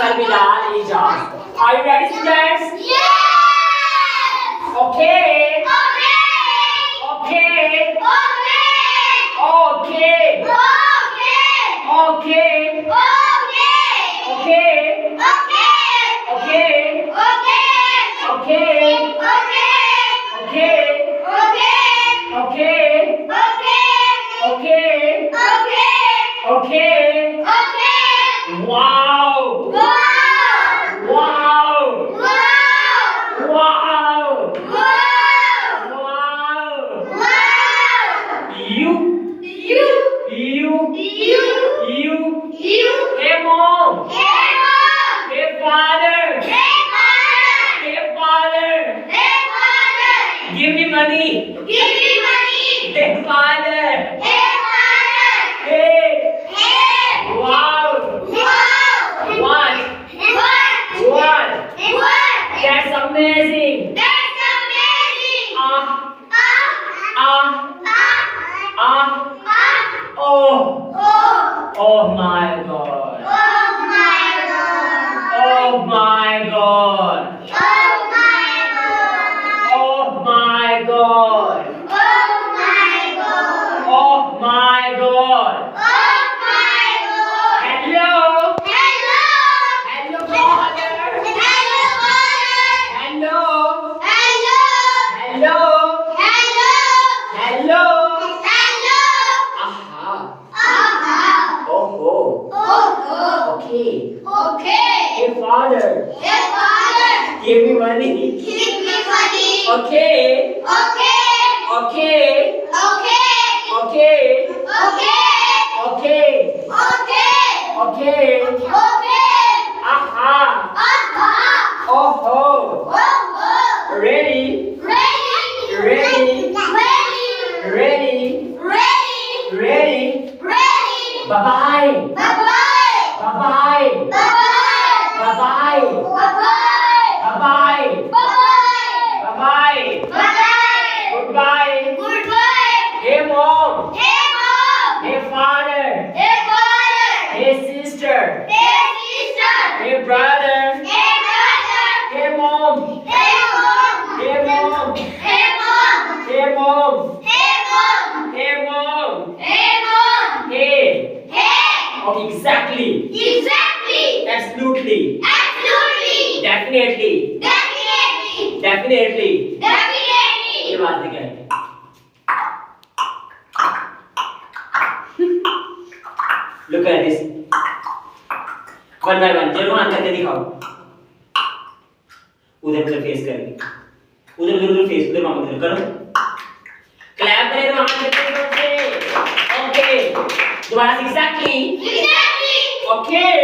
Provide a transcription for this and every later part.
Bilal, Ijaz. Are you ready, students? Yes! Okay. Okay! Okay. Okay! Okay. Okay. Okay. Okay. Okay. Okay. Okay. Okay. Wow. Wow. Wow. Wow. You. Hey mom. Hey father. Hey father. Give me money. Hey father. Hey. Wow. What? That's amazing. Oh. Oh my God. Oh my God. Oh my God. Oh my God. Hello. Hello, father. Hello. Hello. Hello. Aha. Oh. Okay. Hey, father. Give me money. Okay. Okay. Okay. Aha. Oh. Ready. Bye-bye. Goodbye. Hey mom. Hey father. Hey sister. Hey brother. Hey mom. Hey mom. Hey mom. Hey mom. Hey. Okay, exactly. Absolutely. Definitely. ये बात है क्या? Look at this. One by one. जरूर मान करके दिखाओ. उधर face करेंगे. उधर फेस. उधर मामा उधर करो. Clap करें मामा करके. Okay. दोबारा exactly. Okay.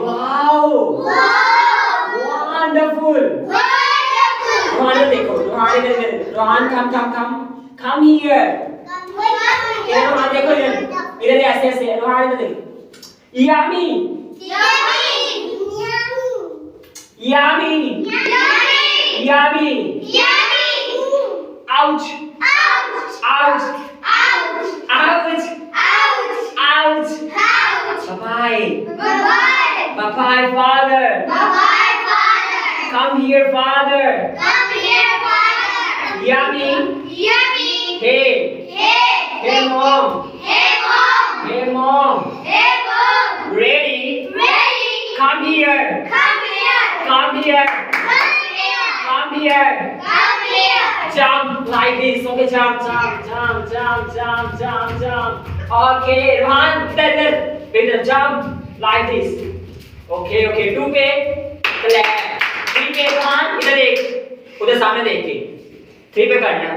Wow. Wonderful. Rohan देखो. Rohan come here. ये रोहान देखो इधर ऐसे रोहान इधर देखो. Yummy. Ouch. Bye-bye, father. Come here, father. Yummy. Hey. Hey, mom. Ready? Come here. Jump like this. Okay, jump. Okay, Rohan, better jump like this. Okay, 2 पे clap. 3 पे Rohan इधर देख, उधर सामने देख के. 3 पे करना.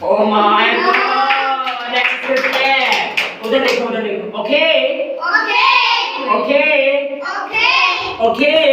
Oh my God, next step. उधर देखो. Okay.